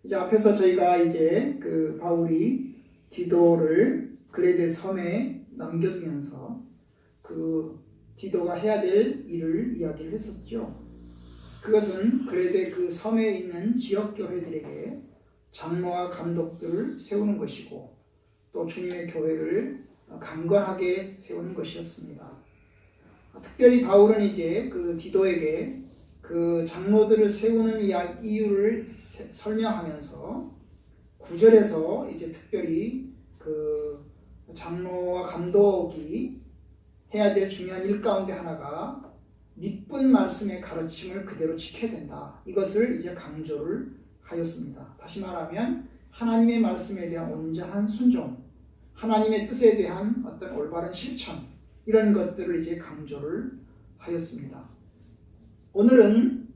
이제 앞에서 저희가 이제 그 바울이 디도를 그레데 섬에 남겨두면서 그 디도가 해야 될 일을 이야기를 했었죠. 그것은 그레데 그 섬에 있는 지역 교회들에게 장로와 감독들을 세우는 것이고 또 주님의 교회를 강건하게 세우는 것이었습니다. 특별히 바울은 이제 그 디도에게 그 장로들을 세우는 이유를 설명하면서 9절에서 이제 특별히 그 장로와 감독이 해야 될 중요한 일 가운데 하나가 믿은 말씀의 가르침을 그대로 지켜야 된다. 이것을 이제 강조를 하였습니다. 다시 말하면 하나님의 말씀에 대한 온전한 순종, 하나님의 뜻에 대한 어떤 올바른 실천, 이런 것들을 이제 강조를 하였습니다. 오늘은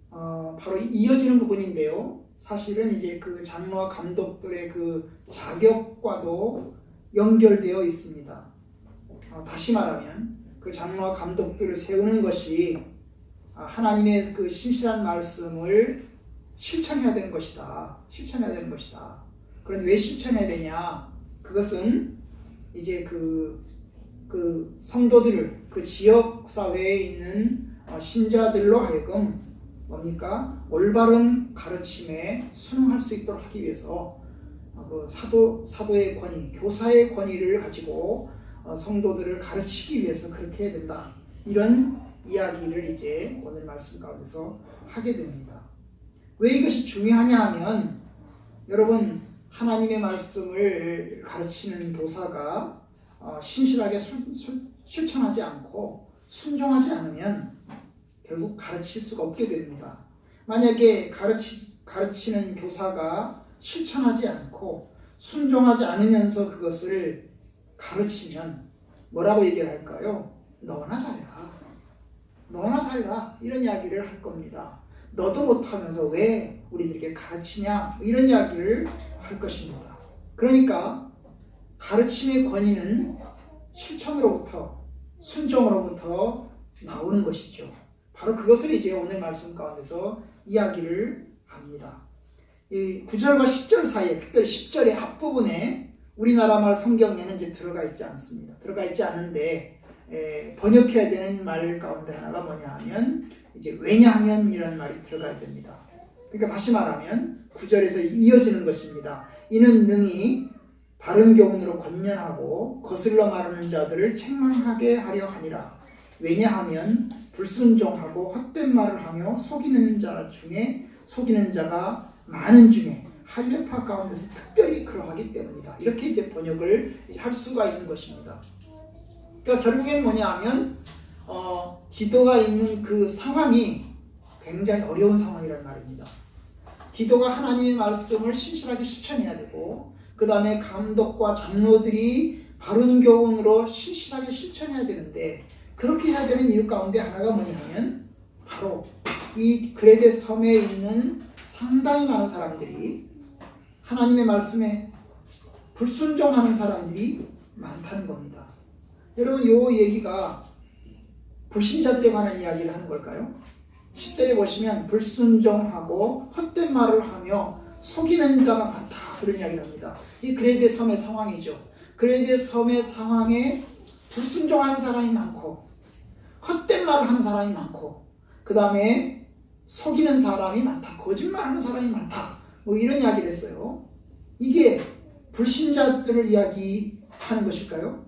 바로 이어지는 부분인데요. 사실은 이제 그 장로와 감독들의 그 자격과도 연결되어 있습니다. 다시 말하면 그 장로와 감독들을 세우는 것이 하나님의 그 신실한 말씀을 실천해야 되는 것이다. 실천해야 되는 것이다. 그런데 왜 실천해야 되냐? 그것은 이제 그 성도들을 그 지역 사회에 있는 신자들로 하여금 뭡니까? 올바른 가르침에 순응할 수 있도록 하기 위해서 그 사도의 권위, 교사의 권위를 가지고 성도들을 가르치기 위해서 그렇게 해야 된다. 이런 이야기를 이제 오늘 말씀 가운데서 하게 됩니다. 왜 이것이 중요하냐 하면 여러분 하나님의 말씀을 가르치는 교사가 신실하게 실천하지 않고 순종하지 않으면 결국 가르칠 수가 없게 됩니다. 만약에 가르치는 교사가 실천하지 않고 순종하지 않으면서 그것을 가르치면 뭐라고 얘기를 할까요? 너나 잘해라. 너나 잘해라. 이런 이야기를 할 겁니다. 너도 못하면서 왜 우리들에게 가르치냐? 이런 이야기를 할 것입니다. 그러니까 가르침의 권위는 실천으로부터 순종으로부터 나오는 것이죠. 바로 그것을 이제 오늘 말씀 가운데서 이야기를 합니다. 이 9절과 10절 사이에, 특별히 10절의 앞부분에 우리나라 말 성경에는 이제 들어가 있지 않습니다. 들어가 있지 않은데 번역해야 되는 말 가운데 하나가 뭐냐 하면 이제 왜냐하면 이라는 말이 들어가야 됩니다. 그러니까 다시 말하면 9절에서 이어지는 것입니다. 이는 능히 바른 교훈으로 권면하고 거슬러 말하는 자들을 책망하게 하려 함이라. 왜냐하면 불순종하고 헛된 말을 하며 속이는 자가 많은 중에 할례파 가운데서 특별히 그러하기 때문이다. 이렇게 이제 번역을 할 수가 있는 것입니다. 그러니까 결국엔 뭐냐 하면 디도가 있는 그 상황이 굉장히 어려운 상황이라는 말입니다. 디도가 하나님의 말씀을 신실하게 실천해야 되고 그 다음에 감독과 장로들이 바른 교훈으로 신실하게 실천해야 되는데 그렇게 해야 되는 이유 가운데 하나가 뭐냐 하면 바로 이 그레데 섬에 있는 상당히 많은 사람들이 하나님의 말씀에 불순종하는 사람들이 많다는 겁니다. 여러분 이 얘기가 불신자들에 관한 이야기를 하는 걸까요? 10절에 보시면 불순종하고 헛된 말을 하며 속이는 자가 많다 그런 이야기를 합니다. 이 그레데 섬의 상황이죠. 그레데 섬의 상황에 불순종하는 사람이 많고 헛된 말을 하는 사람이 많고 그 다음에 속이는 사람이 많다. 거짓말하는 사람이 많다. 뭐 이런 이야기를 했어요. 이게 불신자들을 이야기하는 것일까요?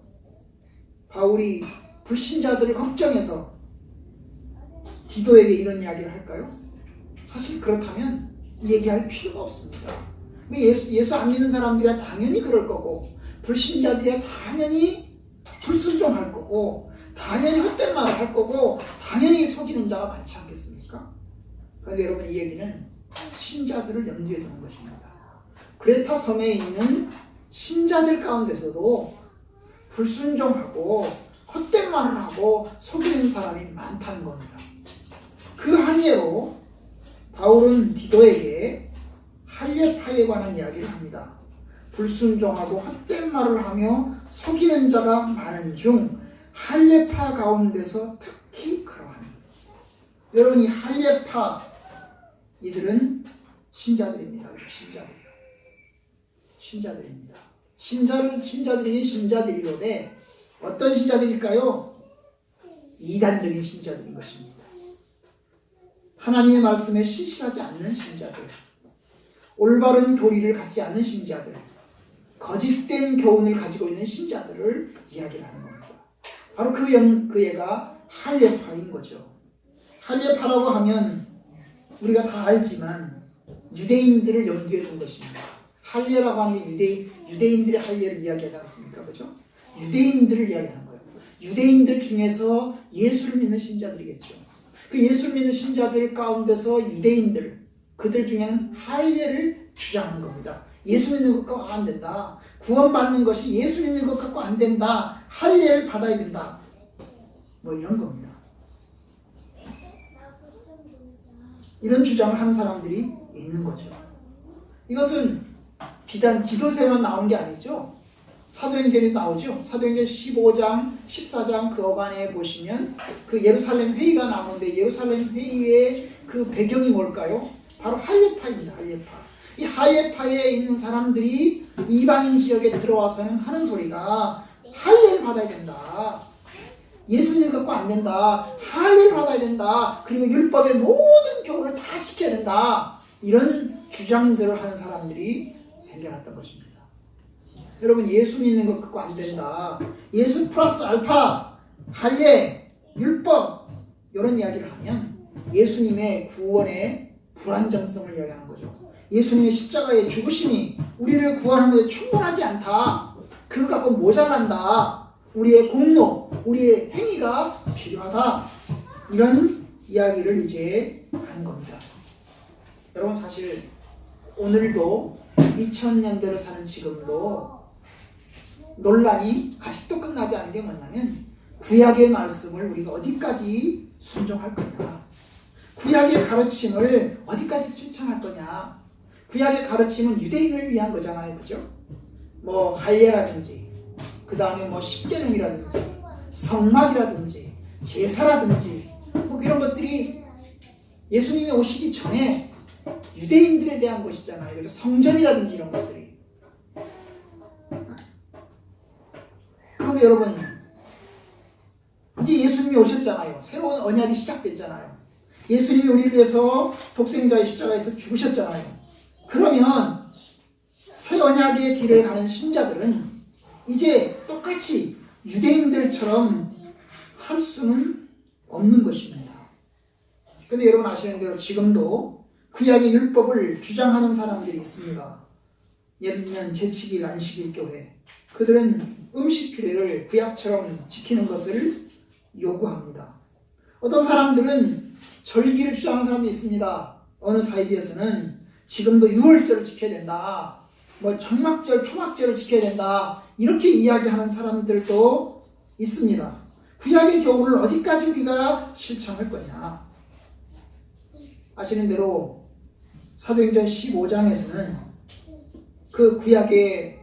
바울이 불신자들을 걱정해서 디도에게 이런 이야기를 할까요? 사실 그렇다면 이 얘기할 필요가 없습니다. 예수 안 믿는 사람들이야 당연히 그럴 거고 불신자들이야 당연히 불순종할 거고 당연히 헛된 말을 할 거고 당연히 속이는 자가 많지 않겠습니까? 그런데 여러분 이 얘기는 신자들을 염두에 두는 것입니다. 그레타 섬에 있는 신자들 가운데서도 불순종하고 헛된 말을 하고 속이는 사람이 많다는 겁니다. 그 한예로 바울은 디도에게 할례파에 관한 이야기를 합니다. 불순종하고 헛된 말을 하며 속이는 자가 많은 중 할례파 가운데서 특히 그러하니. 여러분 이 할례파 이들은 신자들입니다. 신자들입니다. 신자들이 신자들이로되 어떤 신자들일까요? 이단적인 신자들인 것입니다. 하나님의 말씀에 신실하지 않는 신자들, 올바른 교리를 갖지 않는 신자들, 거짓된 교훈을 가지고 있는 신자들을 이야기를 하는 겁니다. 바로 그 애가 할례파인 거죠. 할례파라고 하면 우리가 다 알지만 유대인들을 염두에 둔 것입니다. 할례라고 하는 게 유대인들의 할례를 이야기하지 않습니까? 그죠? 유대인들을 이야기하는 거예요. 유대인들 중에서 예수를 믿는 신자들이겠죠. 그 예수를 믿는 신자들 가운데서 유대인들, 그들 중에는 할례를 주장하는 겁니다. 예수 믿는 것 갖고 안 된다. 구원받는 것이 예수 믿는 것 갖고 안 된다. 할례를 받아야 된다. 뭐 이런 겁니다. 이런 주장을 하는 사람들이 있는 거죠. 이것은 비단 기도서에만 나온 게 아니죠. 사도행전에 나오죠. 사도행전 15장, 14장 그 어간에 보시면 그 예루살렘 회의가 나오는데 예루살렘 회의의 그 배경이 뭘까요? 바로 할례파입니다. 할례파. 이 할례파에 있는 사람들이 이방인 지역에 들어와서는 하는 소리가 할례를 받아야 된다. 예수 믿는 것 갖고 안 된다. 할례를 받아야 된다. 그리고 율법의 모든 교훈을 다 지켜야 된다. 이런 주장들을 하는 사람들이 생겨났던 것입니다. 여러분, 예수 믿는 것 갖고 안 된다. 예수 플러스 알파, 할례, 율법 이런 이야기를 하면 예수님의 구원의 불안정성을 이야기하는 거죠. 예수님의 십자가의 죽으심이 우리를 구원하는 데 충분하지 않다. 그거 갖고 모자란다. 우리의 공로, 우리의 행위가 필요하다. 이런 이야기를 이제 하는 겁니다. 여러분, 사실 오늘도 2000년대를 사는 지금도 논란이 아직도 끝나지 않은 게 뭐냐면 구약의 말씀을 우리가 어디까지 순종할 거냐, 구약의 가르침을 어디까지 실천할 거냐. 구약의 가르침은 유대인을 위한 거잖아요, 그죠? 뭐 할례라든지, 그 다음에 뭐 십계명이라든지, 성막이라든지, 제사라든지, 뭐 이런 것들이 예수님이 오시기 전에 유대인들에 대한 것이잖아요. 성전이라든지 이런 것들이. 그런데 여러분, 이제 예수님이 오셨잖아요. 새로운 언약이 시작됐잖아요. 예수님이 우리를 위해서 독생자의 십자가에서 죽으셨잖아요. 그러면 새 언약의 길을 가는 신자들은 이제 똑같이 유대인들처럼 할 수는 없는 것입니다. 그런데 여러분 아시는 대로 지금도 구약의 율법을 주장하는 사람들이 있습니다. 예를 들면 제7일 안식일 교회, 그들은 음식 규례를 구약처럼 지키는 것을 요구합니다. 어떤 사람들은 절기를 주장하는 사람이 있습니다. 어느 사이비에서는 지금도 유월절을 지켜야 된다, 뭐 장막절, 초막절을 지켜야 된다, 이렇게 이야기하는 사람들도 있습니다. 구약의 교훈을 어디까지 우리가 실천할 거냐. 아시는 대로 사도행전 15장에서는 그 구약의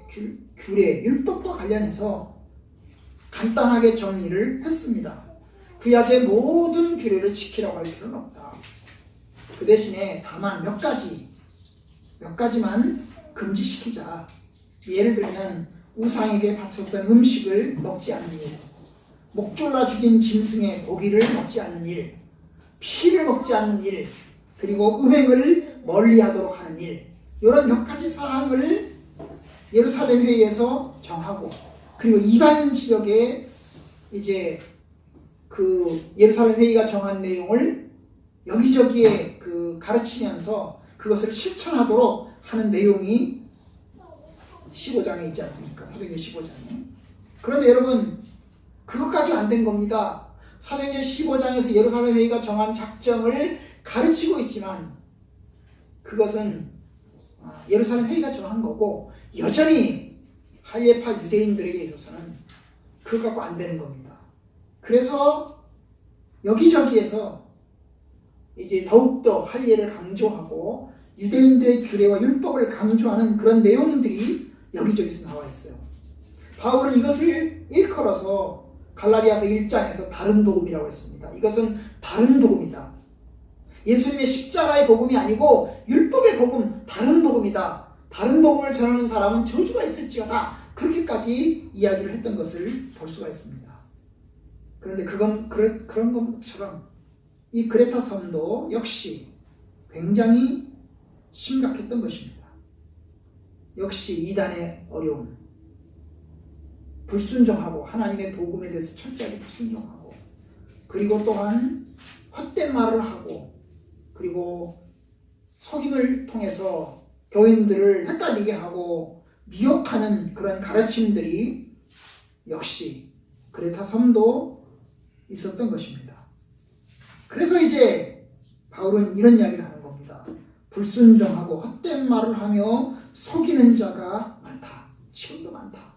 규례, 율법과 관련해서 간단하게 정리를 했습니다. 구약의 모든 규례를 지키라고 할 필요는 없다. 그 대신에 다만 몇 가지만 금지시키자. 예를 들면 우상에게 바쳤던 음식을 먹지 않는 일, 목졸라 죽인 짐승의 고기를 먹지 않는 일, 피를 먹지 않는 일, 그리고 음행을 멀리하도록 하는 일, 이런 몇 가지 사항을 예루살렘 회의에서 정하고, 그리고 이방인 지역에 이제 그 예루살렘 회의가 정한 내용을 여기저기에 가르치면서 그것을 실천하도록 하는 내용이 15장에 있지 않습니까? 사도행전 15장에. 그런데 여러분, 그것까지 안 된 겁니다. 사도행전 15장에서 예루살렘 회의가 정한 작정을 가르치고 있지만 그것은 예루살렘 회의가 정한 거고, 여전히 할례파 유대인들에게 있어서는 그거 갖고 안 되는 겁니다. 그래서 여기저기에서 이제 더욱더 할례를 강조하고 유대인들의 규례와 율법을 강조하는 그런 내용들이 여기저기서 나와 있어요. 바울은 이것을 일컬어서 갈라디아서 1장에서 다른 복음이라고 했습니다. 이것은 다른 복음이다. 예수님의 십자가의 복음이 아니고 율법의 복음, 다른 복음이다. 다른 복음을 전하는 사람은 저주가 있을지어다. 그렇게까지 이야기를 했던 것을 볼 수가 있습니다. 그런데 그런 것처럼 이 그레타 섬도 역시 굉장히 심각했던 것입니다. 역시 이단의 어려움, 불순종하고 하나님의 복음에 대해서 철저하게 불순종하고, 그리고 또한 헛된 말을 하고, 그리고 속임을 통해서 교인들을 헷갈리게 하고 미혹하는 그런 가르침들이 역시 그레타 섬도 있었던 것입니다. 그래서 이제 바울은 이런 이야기를 하는 겁니다. 불순종하고 헛된 말을 하며 속이는 자가 많다. 지금도 많다.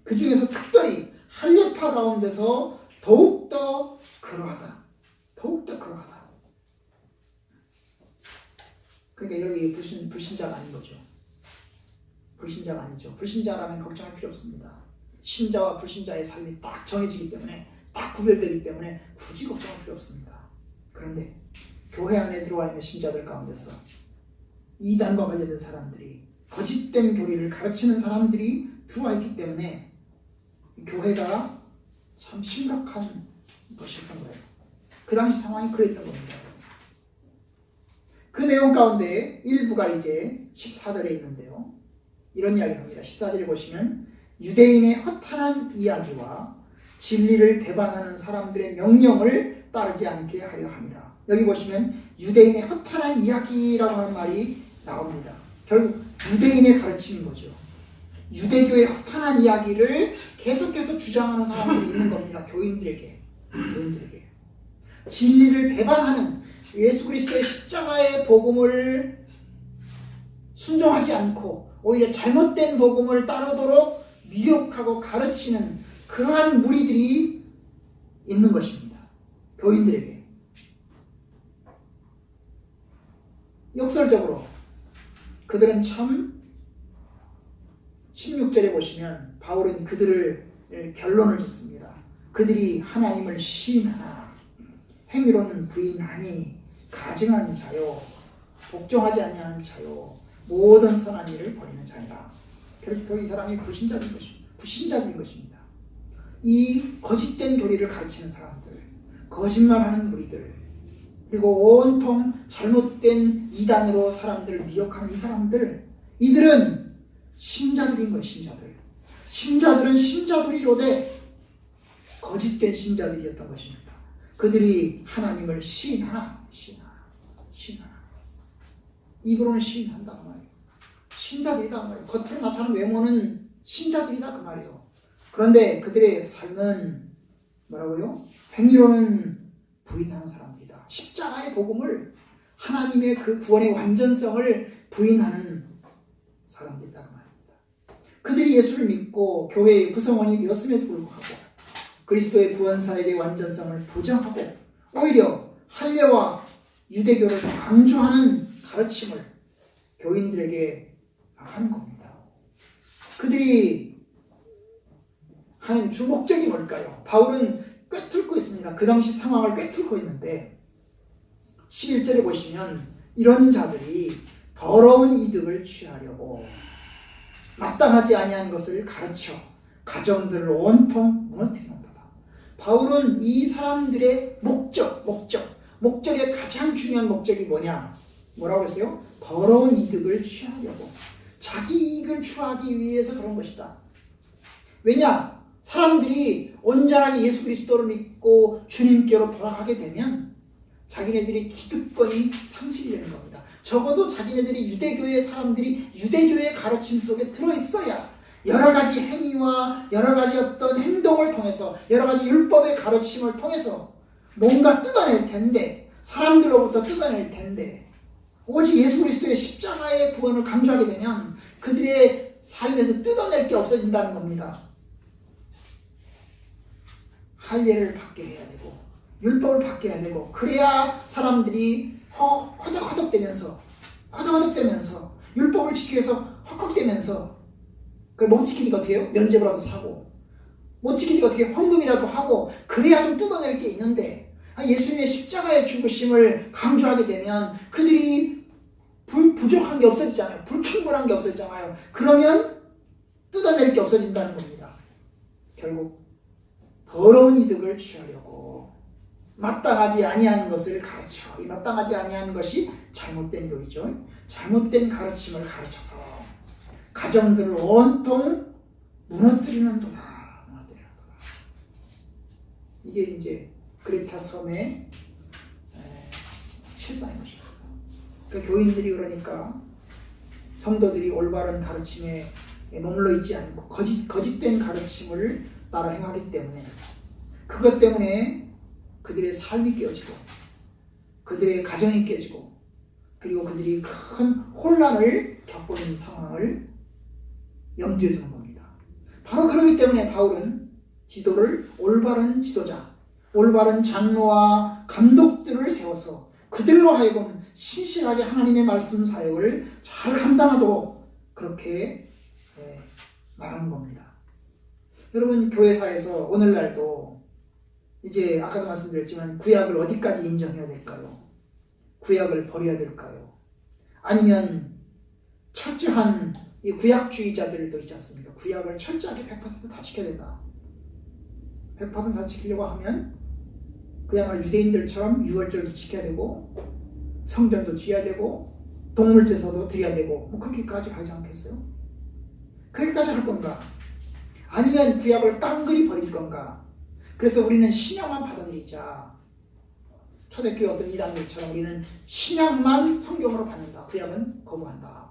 그 중에서 특별히 할례파 가운데서 더욱더 그러하다. 더욱더 그러하다. 그러니까 여기 불신자가 아닌 거죠. 불신자가 아니죠. 불신자라면 걱정할 필요 없습니다. 신자와 불신자의 삶이 딱 정해지기 때문에, 딱 구별되기 때문에 굳이 걱정할 필요 없습니다. 그런데 교회 안에 들어와 있는 신자들 가운데서 이단과 관련된 사람들이, 거짓된 교리를 가르치는 사람들이 들어와 있기 때문에 교회가 참 심각한 것이었던 거예요. 그 당시 상황이 그랬던 겁니다. 그 내용 가운데 일부가 이제 14절에 있는데요. 이런 이야기를 합니다. 14절에 보시면 유대인의 허탄한 이야기와 진리를 배반하는 사람들의 명령을 따르지 않게 하려 함이라. 여기 보시면 유대인의 허탄한 이야기라고 하는 말이 나옵니다. 결국 유대인의 가르침인 거죠. 유대교의 허탄한 이야기를 계속해서 주장하는 사람들이 있는 겁니다. 교인들에게. 진리를 배반하는, 예수 그리스도의 십자가의 복음을 순종하지 않고 오히려 잘못된 복음을 따르도록 미혹하고 가르치는 그러한 무리들이 있는 것입니다. 교인들에게. 역설적으로 그들은 참 16절에 보시면 바울은 그들을 결론을 짓습니다. 그들이 하나님을 시인하나 행위로는 부인하니 가증한 자요 복종하지 아니하는 자요 모든 선한 일을 버리는 자니라. 결국 이 사람이 불신자들인 것입니다. 이 거짓된 교리를 가르치는 사람들, 거짓말하는 무리들, 그리고 온통 잘못된 이단으로 사람들을 미혹하는 이 사람들, 이들은 신자들인 거예요. 신자들은 신자들이로되 거짓된 신자들이었던 것입니다. 그들이 하나님을 시인하나. 입으로는 시인한다 그 말이에요. 신자들이다 그 말이에요. 겉으로 나타나는 외모는 신자들이다 그 말이에요. 그런데 그들의 삶은 뭐라고요? 행위로는 부인하는 사람들이다. 십자가의 복음을, 하나님의 그 구원의 완전성을 부인하는 사람들이다 그 말입니다. 그들이 예수를 믿고 교회의 구성원이 되었음에도 불구하고 그리스도의 구원사역의 완전성을 부정하고 오히려 할례와 유대교를 강조하는 가르침을 교인들에게 하는 겁니다. 그들이 하는 주 목적이 뭘까요? 바울은 꿰뚫고 있습니다. 그 당시 상황을 꿰뚫고 있는데 11절에 보시면 이런 자들이 더러운 이득을 취하려고 마땅하지 아니한 것을 가르쳐 가정들을 온통 무너뜨리는도다. 바울은 이 사람들의 목적의 가장 중요한 목적이 뭐라고 했어요? 더러운 이득을 취하려고, 자기 이익을 취하기 위해서 그런 것이다. 왜냐? 사람들이 온전하게 예수 그리스도를 믿고 주님께로 돌아가게 되면 자기네들이 기득권이 상실되는 겁니다. 적어도 자기네들이 유대교의 사람들이 유대교의 가르침 속에 들어있어야 여러 가지 행위와 여러 가지 어떤 행동을 통해서, 여러 가지 율법의 가르침을 통해서 뭔가 뜯어낼 텐데, 사람들로부터 뜯어낼 텐데, 오직 예수 그리스도의 십자가의 구원을 강조하게 되면 그들의 삶에서 뜯어낼 게 없어진다는 겁니다. 할례를 받게 해야 되고 율법을 받게 해야 되고, 그래야 사람들이 허덕허덕대면서 율법을 지키기 위해서 헉헉대면서, 그걸 못 지키니까 어떻게 해요? 면죄부라도 사고, 못 지키니까 어떻게 헌금이라도 하고, 그래야 좀 뜯어낼 게 있는데, 예수님의 십자가의 죽으심을 강조하게 되면 그들이 부족한 게 없어지잖아요. 불충분한 게 없어지잖아요. 그러면 뜯어낼 게 없어진다는 겁니다. 결국 더러운 이득을 취하려고 마땅하지 아니한 것을 가르쳐. 이 마땅하지 아니한 것이 잘못된 교리죠. 잘못된 가르침을 가르쳐서 가정들을 온통 무너뜨리는 도다. 이게 이제 그레타 섬의 실상인 것입니다. 그러니까 교인들이 그러니까 성도들이 올바른 가르침에 머물러 있지 않고 거짓된 가르침을 따라 행하기 때문에 그것 때문에 그들의 삶이 깨어지고 그들의 가정이 깨지고 그리고 그들이 큰 혼란을 겪고 있는 상황을 염두에 두는 겁니다. 바로 그렇기 때문에 바울은 지도를 올바른 지도자, 올바른 장로와 감독들을 세워서 그들로 하여금 신실하게 하나님의 말씀 사역을 잘 감당하도록 그렇게 말하는 겁니다. 여러분 교회사에서 오늘날도 이제 아까도 말씀드렸지만 구약을 어디까지 인정해야 될까요? 구약을 버려야 될까요? 아니면 철저한 이 구약주의자들도 있지 않습니까? 구약을 철저하게 100%다 지켜야 된다. 100%다 지키려고 하면 그야말로 유대인들처럼 유월절도 지켜야 되고 성전도 지어야 되고 동물제사도 드려야 되고 뭐 그렇게까지 가지 않겠어요? 그렇게까지 할 건가? 아니면 구약을 깡그리 버릴 건가? 그래서 우리는 신약만 받아들이자. 초대교회 어떤 이단들처럼 우리는 신약만 성경으로 받는다. 구약은 거부한다.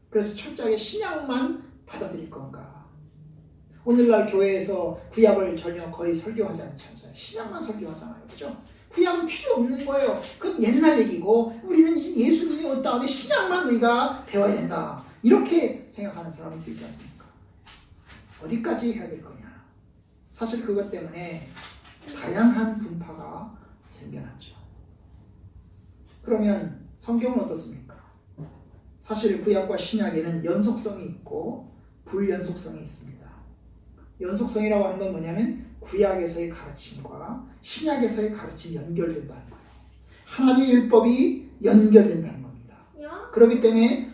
그래서 철저하게 신약만 받아들일 건가? 오늘날 교회에서 구약을 전혀 거의 설교하지 않잖아요. 신약만 설교하잖아요. 그죠? 구약은 필요 없는 거예요. 그건 옛날 얘기고 우리는 예수님이 온 다음에 신약만 우리가 배워야 된다. 이렇게 생각하는 사람도 있지 않습니까? 어디까지 해야 될 거냐? 사실 그것 때문에 다양한 분파가 생겨났죠. 그러면 성경은 어떻습니까? 사실 구약과 신약에는 연속성이 있고 불연속성이 있습니다. 연속성이라고 하는 건 뭐냐면 구약에서의 가르침과 신약에서의 가르침이 연결된다는 거예요. 하나님의 율법이 연결된다는 겁니다. 그렇기 때문에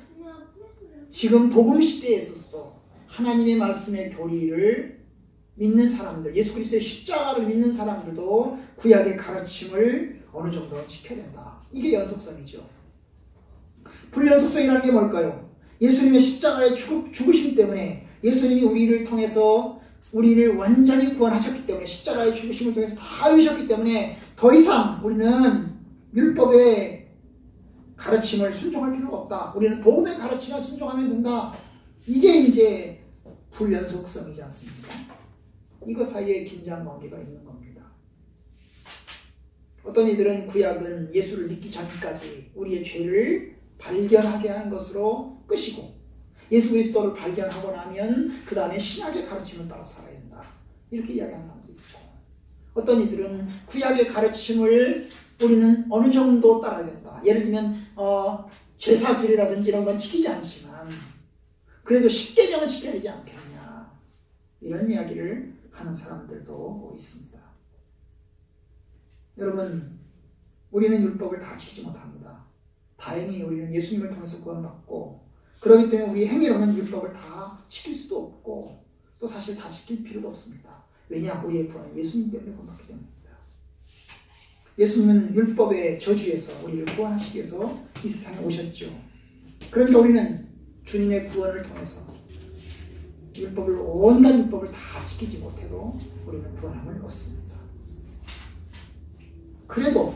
지금 복음 시대에 있어서 하나님의 말씀의 교리를 믿는 사람들, 예수 그리스도의 십자가를 믿는 사람들도 구약의 가르침을 어느 정도 지켜야 된다. 이게 연속성이죠. 불연속성이라는 게 뭘까요? 예수님의 십자가의 죽으심 때문에 예수님이 우리를 통해서 우리를 완전히 구원하셨기 때문에 십자가의 죽으심을 통해서 다 이루셨기 때문에 더 이상 우리는 율법의 가르침을 순종할 필요가 없다. 우리는 복음의 가르침만 순종하면 된다. 이게 이제 불연속성이지 않습니까? 이거 사이에 긴장 관계가 있는 겁니다. 어떤 이들은 구약은 예수를 믿기 전까지 우리의 죄를 발견하게 하는 것으로 끝이고 예수 그리스도를 발견하고 나면 그 다음에 신약의 가르침을 따라 살아야 된다. 이렇게 이야기하는 사람도 있고 어떤 이들은 구약의 가르침을 우리는 어느 정도 따라야 된다. 예를 들면 제사 규례라든지 이런 건 지키지 않지만 그래도 10계명은 지켜야 되지 않겠냐. 이런 이야기를 하는 사람들도 있습니다. 여러분 우리는 율법을 다 지키지 못합니다. 다행히 우리는 예수님을 통해서 구원받고 그렇기 때문에 우리 행위로는 율법을 다 지킬 수도 없고 또 사실 다 지킬 필요도 없습니다. 왜냐? 우리의 구원은 예수님 때문에 구원받기 때문입니다. 예수님은 율법의 저주에서 우리를 구원하시기 위해서 이 세상에 오셨죠. 그러니까 우리는 주님의 구원을 통해서 온갖 율법을 다 지키지 못해도 우리는 구원함을 얻습니다. 그래도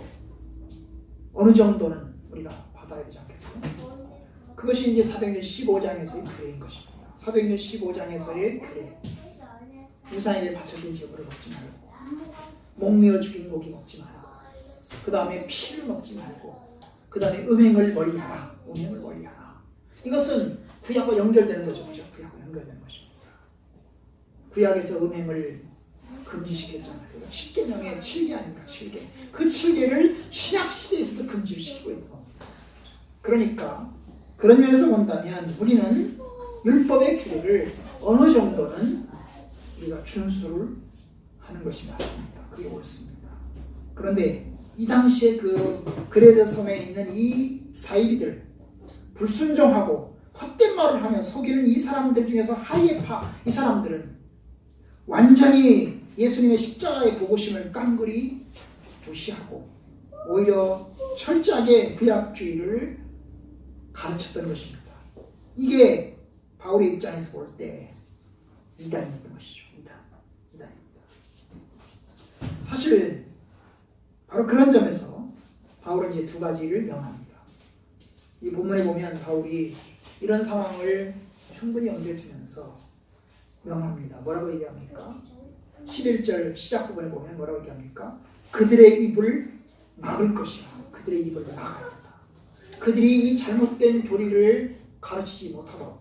어느 정도는 우리가 받아야 되지 않겠어요? 그것이 이제 사도행전 15장에서의 규례인 것입니다. 사도행전 15장에서의 규례. 우상에게 바쳐진 제물을 먹지 말고 목매어 죽인 고기 먹지 말고 그 다음에 피를 먹지 말고 그 다음에 음행을 멀리하라. 음행을 멀리하라. 이것은 구약과 연결되는 거죠. 그죠? 구약과 연결되는 것입니다. 구약에서 음행을 금지시켰잖아요. 10계명의 7개 아닙니까? 7개. 그 7개를 신약 시대에서도 금지를 시키고 있는 겁니다. 그러니까 그런 면에서 본다면 우리는 율법의 규례를 어느 정도는 우리가 준수를 하는 것이 맞습니다. 그게 옳습니다. 그런데 이 당시에 그 그레데 섬에 있는 이 사이비들, 불순종하고 헛된 말을 하며 속이는 이 사람들 중에서 하이에파 이 사람들은 완전히 예수님의 십자가의 보고심을 깡그리 무시하고 오히려 철저하게 구약주의를 가르쳤던 것입니다. 이게 바울의 입장에서 볼 때 이단이었던 것이죠. 이단입니다. 사실 바로 그런 점에서 바울은 이제 두 가지를 명합니다. 이 본문에 보면 바울이 이런 상황을 충분히 염두에 두면서 명합니다. 뭐라고 얘기합니까? 11절 시작 부분에 보면 뭐라고 얘기합니까? 그들의 입을 막을 것이야. 그들의 입을 막아야 된다. 그들이 이 잘못된 교리를 가르치지 못하도록,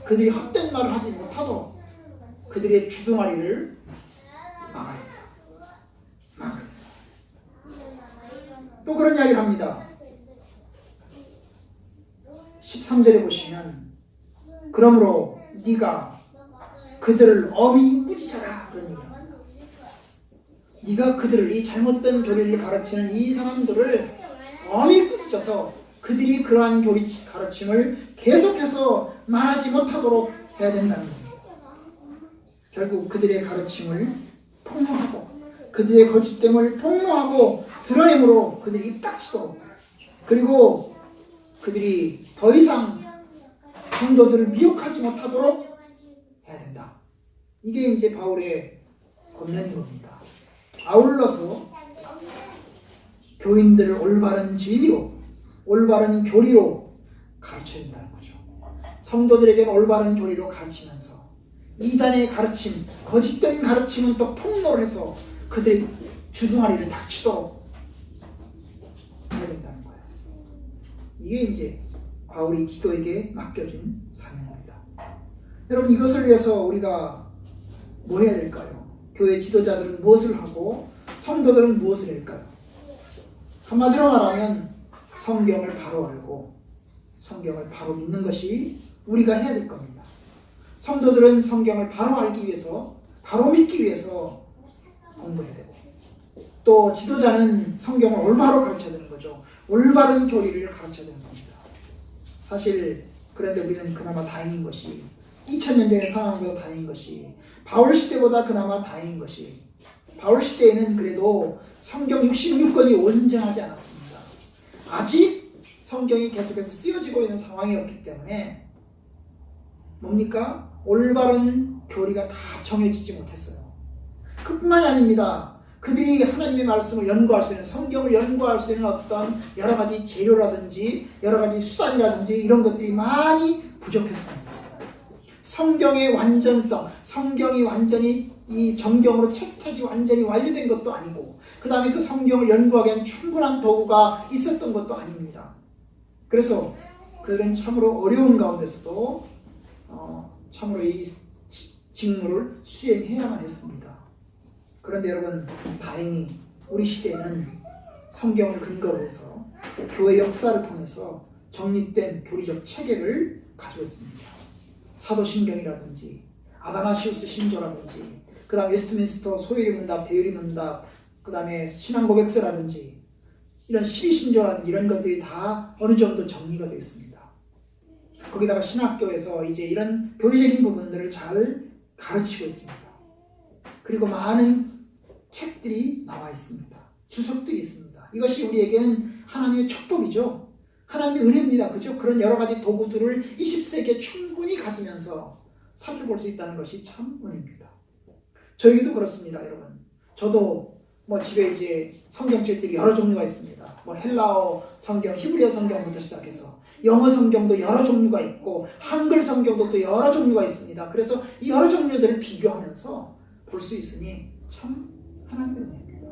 그들이 헛된 말을 하지 못하도록 그들의 주둥아리를 막아야 된다. 막아야 된다. 또 그런 이야기를 합니다. 13절에 보시면 그러므로 네가 그들을 엄히 꾸짖어라 그런 얘기합니다. 네가 그들을 이 잘못된 교리를 가르치는 이 사람들을 엄히 꾸짖어서 그들이 그러한 교리 가르침을 계속해서 말하지 못하도록 해야 된다는 겁니다. 결국 그들의 가르침을 폭로하고 그들의 거짓됨을 폭로하고 드러내므로 그들이 입 닥치도록, 그리고 그들이 더 이상 성도들을 미혹하지 못하도록 해야 된다. 이게 이제 바울의 권면인 겁니다. 아울러서 교인들을 올바른 진리로, 올바른 교리로 가르쳐야 된다는 거죠. 성도들에게는 올바른 교리로 가르치면서 이단의 가르침, 거짓된 가르침은 또 폭로를 해서 그들의 주둥아리를 닥치도록 해야 된다는 거예요. 이게 이제 바울이 디도에게 맡겨진 사명입니다. 여러분, 이것을 위해서 우리가 뭐 해야 될까요? 교회 지도자들은 무엇을 하고 성도들은 무엇을 할까요? 한마디로 말하면 성경을 바로 알고 성경을 바로 믿는 것이 우리가 해야 될 겁니다. 성도들은 성경을 바로 알기 위해서, 바로 믿기 위해서 공부해야 되고, 또 지도자는 성경을 올바로 가르쳐야 되는 거죠. 올바른 교리를 가르쳐야 되는 겁니다. 사실 그런데 우리는 그나마 다행인 것이, 2000년 전의 상황보다 다행인 것이, 바울 시대보다 그나마 다행인 것이, 바울 시대에는 그래도 성경 66권이 온전하지 않았습니다. 아직 성경이 계속해서 쓰여지고 있는 상황이었기 때문에 뭡니까? 올바른 교리가 다 정해지지 못했어요. 그뿐만이 아닙니다. 그들이 하나님의 말씀을 연구할 수 있는, 성경을 연구할 수 있는 어떤 여러 가지 재료라든지 여러 가지 수단이라든지 이런 것들이 많이 부족했습니다. 성경의 완전성, 성경이 완전히 이 정경으로 채택이 완전히 완료된 것도 아니고, 그 다음에 그 성경을 연구하기엔 충분한 도구가 있었던 것도 아닙니다. 그래서 그들은 참으로 어려운 가운데서도 참으로 이 직무를 수행해야만 했습니다. 그런데 여러분, 다행히 우리 시대에는 성경을 근거로 해서 교회 역사를 통해서 정립된 교리적 체계를 가지고 있습니다. 사도신경이라든지 아다나시우스 신조라든지, 그 다음 웨스트민스터 소요리 문답, 대유리 문답, 그 다음에 신앙고백서라든지 이런 12신조라든지 이런 것들이 다 어느 정도 정리가 되어 있습니다. 거기다가 신학교에서 이제 이런 교리적인 부분들을 잘 가르치고 있습니다. 그리고 많은 책들이 나와 있습니다. 주석들이 있습니다. 이것이 우리에게는 하나님의 축복이죠. 하나님의 은혜입니다. 그죠? 그런 여러 가지 도구들을 20세기에 충분히 가지면서 살펴볼 수 있다는 것이 참 은혜입니다. 저에게도 그렇습니다, 여러분. 저도 집에 이제 성경책들이 여러 종류가 있습니다. 헬라어 성경, 히브리어 성경부터 시작해서 영어 성경도 여러 종류가 있고 한글 성경도 또 여러 종류가 있습니다. 그래서 이 여러 종류들을 비교하면서 볼 수 있으니 참 하나님의 은혜입니다.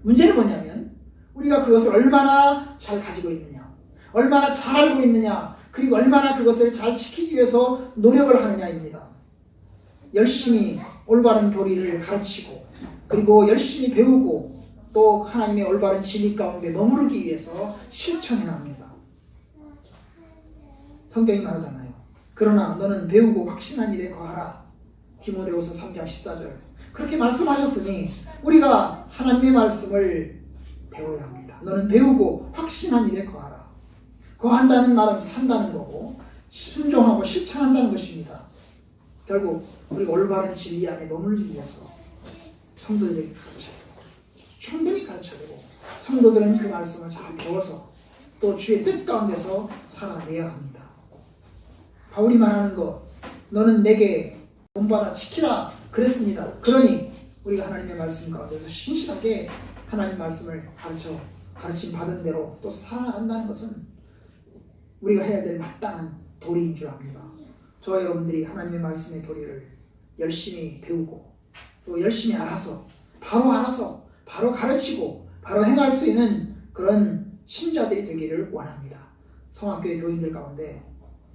문제는 뭐냐면 우리가 그것을 얼마나 잘 가지고 있느냐, 얼마나 잘 알고 있느냐, 그리고 얼마나 그것을 잘 지키기 위해서 노력을 하느냐입니다. 열심히 올바른 교리를 가르치고, 그리고 열심히 배우고, 또 하나님의 올바른 진리 가운데 머무르기 위해서 실천해야 합니다. 성경이 말하잖아요. 그러나 너는 배우고 확신한 일에 거하라. 디모데후서 3장 14절. 그렇게 말씀하셨으니 우리가 하나님의 말씀을 배워야 합니다. 너는 배우고 확신한 일에 거하라. 거한다는 말은 산다는 거고 순종하고 실천한다는 것입니다. 결국 우리가 올바른 진리 안에 머물기 위해서 성도들에게 가르쳐야 되고 충분히 가르쳐야 되고 성도들은 그 말씀을 잘 배워서 또 주의 뜻 가운데서 살아내야 합니다. 바울이 말하는 것 너는 내게 본받아 지키라 그랬습니다. 그러니 우리가 하나님의 말씀 가운데서 신실하게 하나님 말씀을 가르침 받은 대로 또 살아나간다는 것은 우리가 해야 될 마땅한 도리인 줄 압니다. 저와 여러분들이 하나님의 말씀의 도리를 열심히 배우고 또 열심히 알아서 바로 가르치고 바로 행할 수 있는 그런 신자들이 되기를 원합니다. 성악교회 교인들 가운데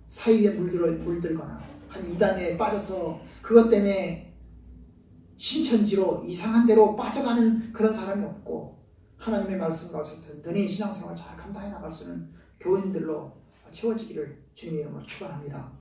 사이에 물들거나 한 이단에 빠져서 그것 때문에 신천지로 이상한 데로 빠져가는 그런 사람이 없고 하나님의 말씀 가운데서 든든히 신앙생활 잘 감당해 나갈 수 있는 교인들로 채워지기를 주님의 이름으로 축원합니다.